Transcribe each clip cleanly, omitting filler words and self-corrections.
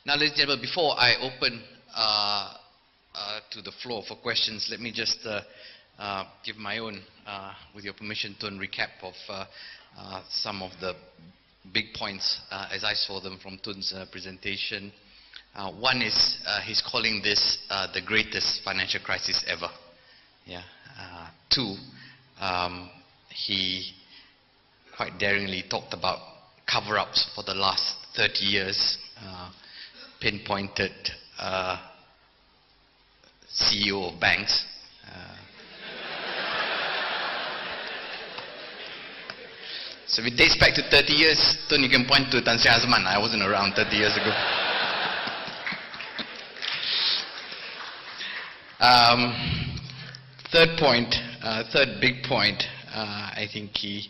Now, ladies and gentlemen, before I open to the floor for questions, let me just give my own, with your permission, Tun, recap of some of the big points as I saw them from Tun's presentation. One is he's calling this the greatest financial crisis ever. Yeah. Two, he quite daringly talked about cover-ups for the last 30 years, pinpointed CEO of banks. So if it dates back to 30 years, Tun, you can point to Tan Sri Azman. I wasn't around 30 years ago. Third big point, I think he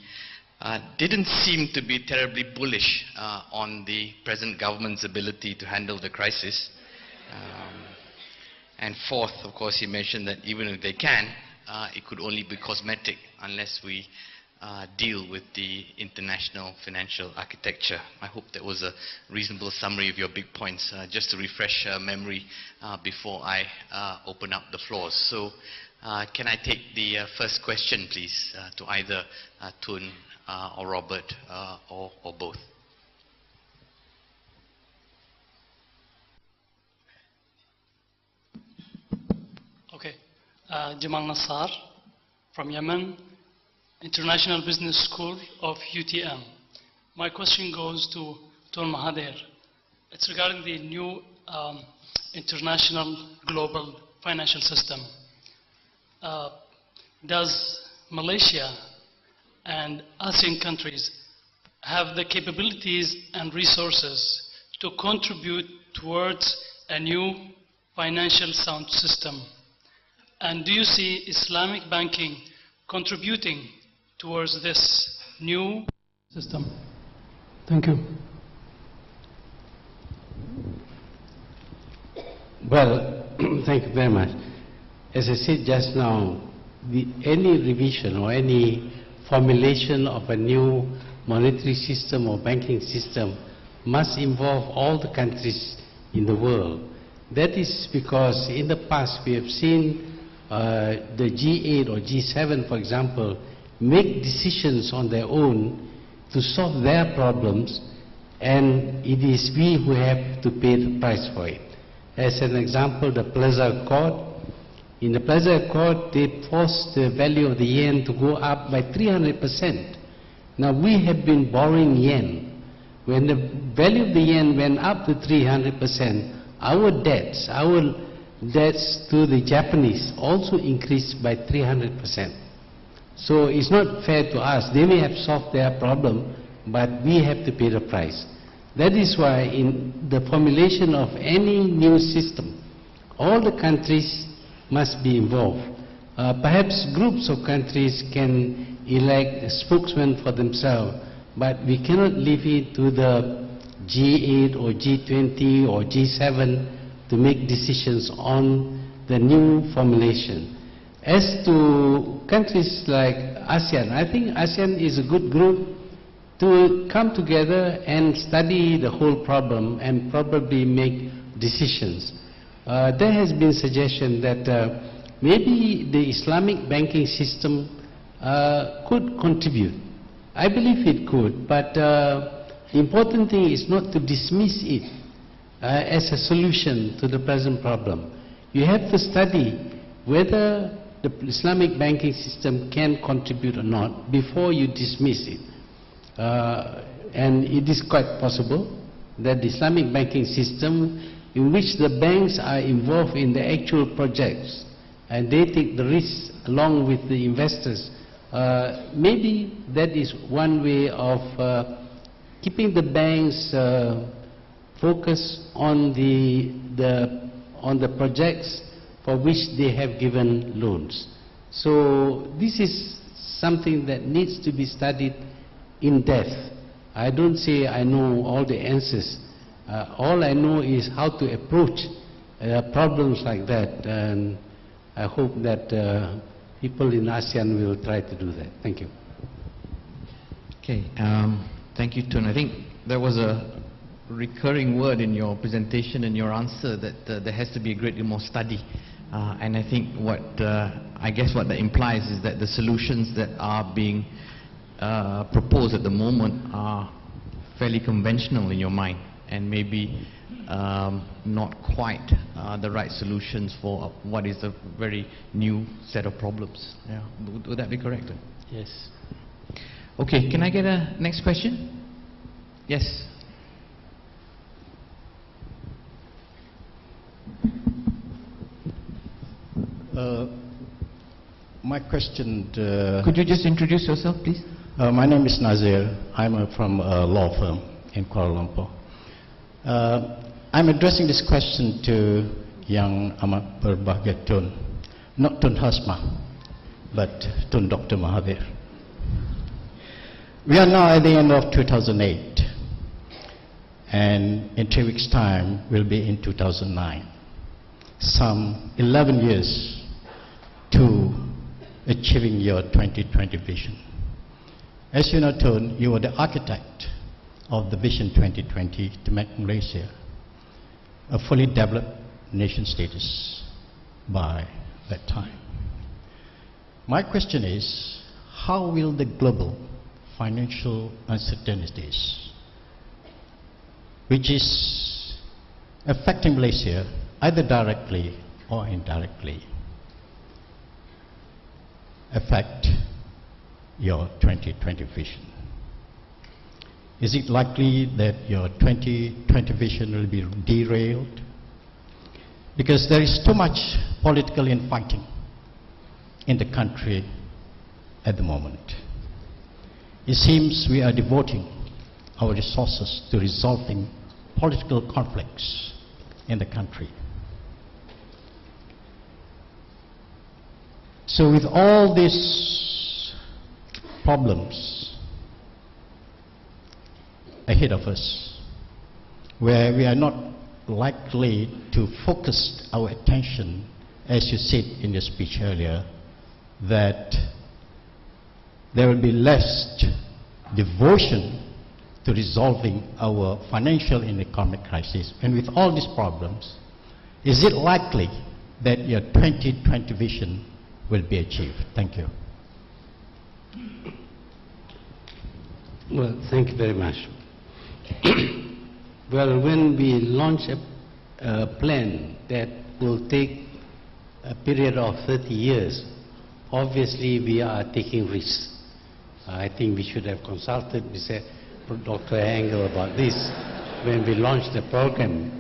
didn't seem to be terribly bullish on the present government's ability to handle the crisis. And fourth, of course, he mentioned that even if they can, it could only be cosmetic unless we deal with the international financial architecture. I hope that was a reasonable summary of your big points, just to refresh memory before I open up the floors. So can I take the first question, please, to either Tun or Robert or both? Okay. Jamal Nassar from Yemen, International Business School of UTM. My question goes to Tun Mahathir. It's regarding the new international global financial system. Does Malaysia and ASEAN countries have the capabilities and resources to contribute towards a new financial sound system? And do you see Islamic banking contributing towards this new system? Thank you. Well, thank you very much. As I said just now, any revision or any formulation of a new monetary system or banking system must involve all the countries in the world. That is because in the past we have seen the G8 or G7, for example, make decisions on their own to solve their problems, and it is we who have to pay the price for it. As an example, the Plaza Accord. In the Plaza Accord, they forced the value of the yen to go up by 300%. Now we have been borrowing yen. When the value of the yen went up to 300%, our debts to the Japanese also increased by 300%. So it's not fair to us. They may have solved their problem, but we have to pay the price. That is why in the formulation of any new system, all the countries must be involved. Perhaps groups of countries can elect a spokesman for themselves, but we cannot leave it to the G8 or G20 or G7 to make decisions on the new formulation. As to countries like ASEAN, I think ASEAN is a good group to come together and study the whole problem and probably make decisions. There has been suggestion that maybe the Islamic banking system could contribute. I believe it could, but the important thing is not to dismiss it as a solution to the present problem. You have to study whether the Islamic banking system can contribute or not before you dismiss it. And it is quite possible that the Islamic banking system, in which the banks are involved in the actual projects and they take the risks along with the investors, maybe that is one way of keeping the banks focused on the projects for which they have given loans. So this is something that needs to be studied in depth. I don't say I know all the answers. All I know is how to approach problems like that, and I hope that people in ASEAN will try to do that. Thank you. Okay, thank you, Tun. I think there was a recurring word in your presentation and your answer that there has to be a great deal more study. And I think I guess what that implies is that the solutions that are being proposed at the moment are fairly conventional in your mind, and maybe not quite the right solutions for what is a very new set of problems. Yeah. Would that be correct? Yes. Okay, can I get a next question? Yes. My question... Could you just introduce yourself, please? my name is Nazir. I'm from a law firm in Kuala Lumpur. I'm addressing this question to Yang Amat Berbahagia Tun. Not Tun Hasma, but Tun Dr. Mahathir. We are now at the end of 2008. And in 3 weeks' time, we'll be in 2009. Some 11 years to achieving your 2020 vision. As you know, Tun, you were the architect of the Vision 2020 to make Malaysia a fully developed nation status by that time. My question is, how will the global financial uncertainties, which is affecting Malaysia either directly or indirectly, affect your 2020 vision? Is it likely that your 2020 vision will be derailed? Because there is too much political infighting in the country at the moment. It seems we are devoting our resources to resolving political conflicts in the country. So with all these problems ahead of us, where we are not likely to focus our attention, as you said in your speech earlier, that there will be less devotion to resolving our financial and economic crisis. And with all these problems, is it likely that your 2020 vision will be achieved? Thank you. Well, thank you very much. Well, when we launch a plan that will take a period of 30 years, obviously we are taking risks. I think we should have consulted Dr. Engle about this when we launched the program.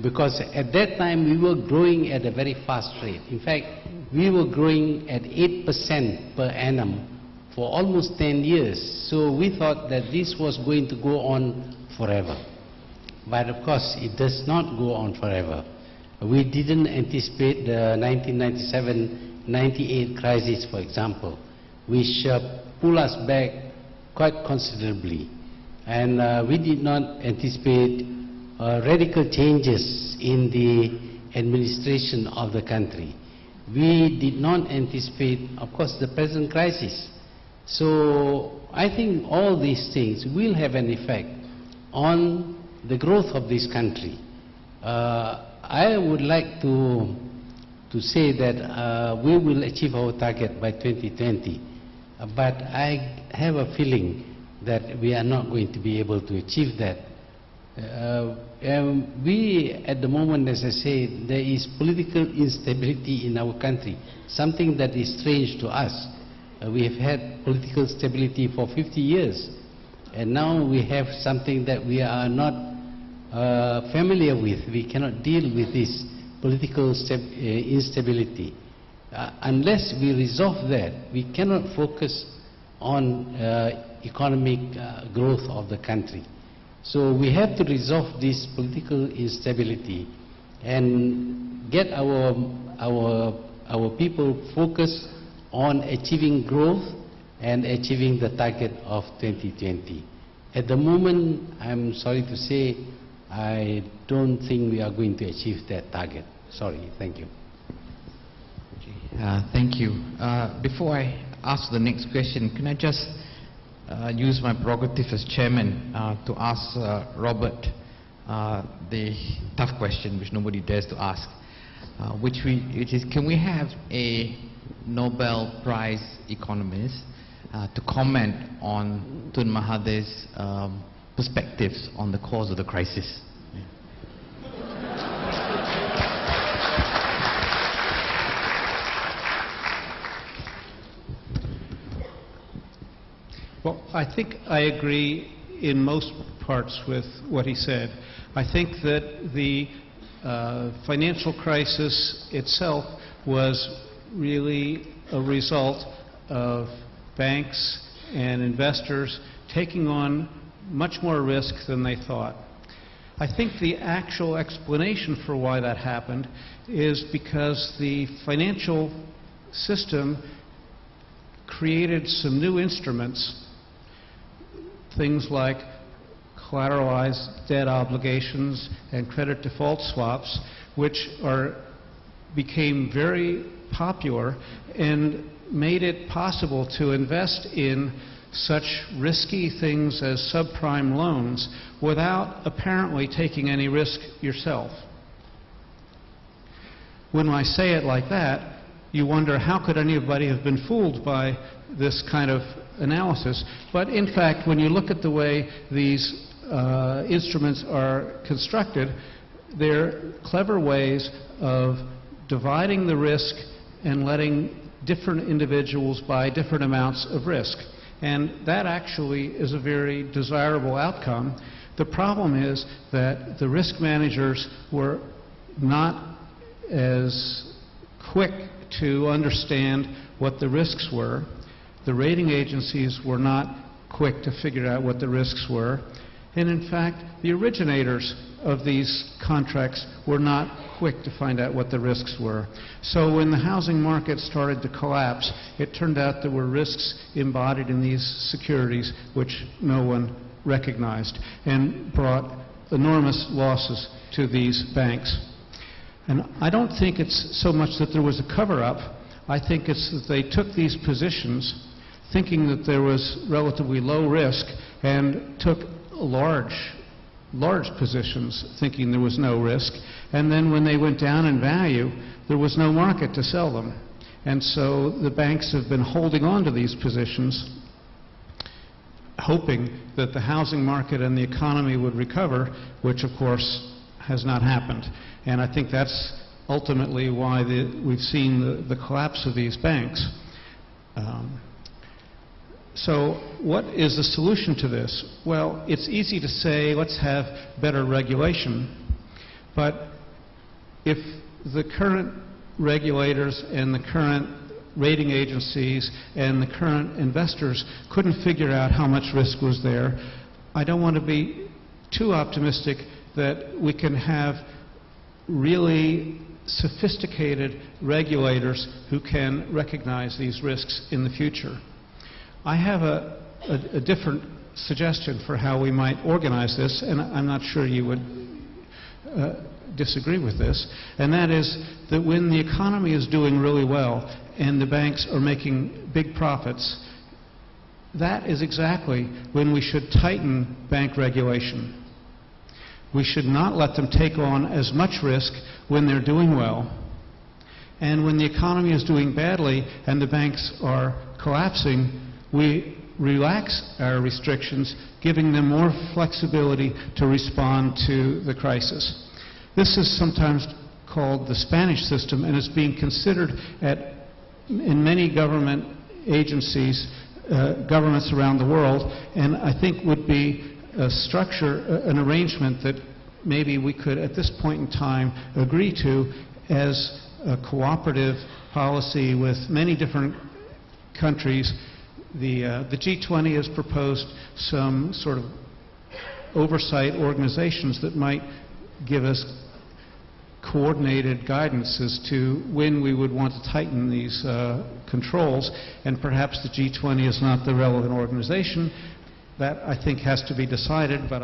Because at that time we were growing at a very fast rate. In fact, we were growing at 8% per annum for almost 10 years. So we thought that this was going to go on forever. But of course, it does not go on forever. We didn't anticipate the 1997-98 crisis, for example, which pulled us back quite considerably. And we did not anticipate radical changes in the administration of the country. We did not anticipate, of course, the present crisis. So I think all these things will have an effect on the growth of this country. I would like to say that we will achieve our target by 2020, but I have a feeling that we are not going to be able to achieve that. We, at the moment, as I say, there is political instability in our country, something that is strange to us. We have had political stability for 50 years, and now we have something that we are not familiar with. We cannot deal with this political instability. Unless we resolve that, we cannot focus on economic growth of the country. So we have to resolve this political instability and get our people focused on achieving growth and achieving the target of 2020. At the moment, I'm sorry to say, I don't think we are going to achieve that target. Sorry, thank you. Thank you. Before I ask the next question, can I just use my prerogative as chairman to ask Robert the tough question which nobody dares to ask, which is, can we have a Nobel Prize economist to comment on Tun Mahathir's perspectives on the cause of the crisis? Well, I think I agree in most parts with what he said. I think that the financial crisis itself was really a result of banks and investors taking on much more risk than they thought. I think the actual explanation for why that happened is because the financial system created some new instruments, things like collateralized debt obligations and credit default swaps, which became very popular and made it possible to invest in such risky things as subprime loans without apparently taking any risk yourself. When I say it like that, you wonder, how could anybody have been fooled by this kind of analysis? But in fact, when you look at the way these instruments are constructed, they're clever ways of dividing the risk and letting different individuals buy different amounts of risk. And that actually is a very desirable outcome. The problem is that the risk managers were not as quick to understand what the risks were. The rating agencies were not quick to figure out what the risks were. And in fact, the originators of these contracts were not quick to find out what the risks were. So when the housing market started to collapse, it turned out there were risks embodied in these securities which no one recognized, and brought enormous losses to these banks. And I don't think it's so much that there was a cover-up. I think it's that they took these positions thinking that there was relatively low risk and took large positions thinking there was no risk, and then when they went down in value, there was no market to sell them. And so the banks have been holding on to these positions, hoping that the housing market and the economy would recover, which of course has not happened. And I think that's ultimately why we've seen the collapse of these banks. So what is the solution to this? Well, it's easy to say, let's have better regulation. But if the current regulators and the current rating agencies and the current investors couldn't figure out how much risk was there, I don't want to be too optimistic that we can have really sophisticated regulators who can recognize these risks in the future. I have a different suggestion for how we might organize this, and I'm not sure you would disagree with this, and that is that when the economy is doing really well and the banks are making big profits, that is exactly when we should tighten bank regulation. We should not let them take on as much risk when they're doing well. And when the economy is doing badly and the banks are collapsing, we relax our restrictions, giving them more flexibility to respond to the crisis. This is sometimes called the Spanish system, and it's being considered in many government agencies, governments around the world, and I think would be a structure, an arrangement that maybe we could at this point in time agree to as a cooperative policy with many different countries. The G20 has proposed some sort of oversight organizations that might give us coordinated guidance as to when we would want to tighten these controls, and perhaps the G20 is not the relevant organization. That, I think, has to be decided, but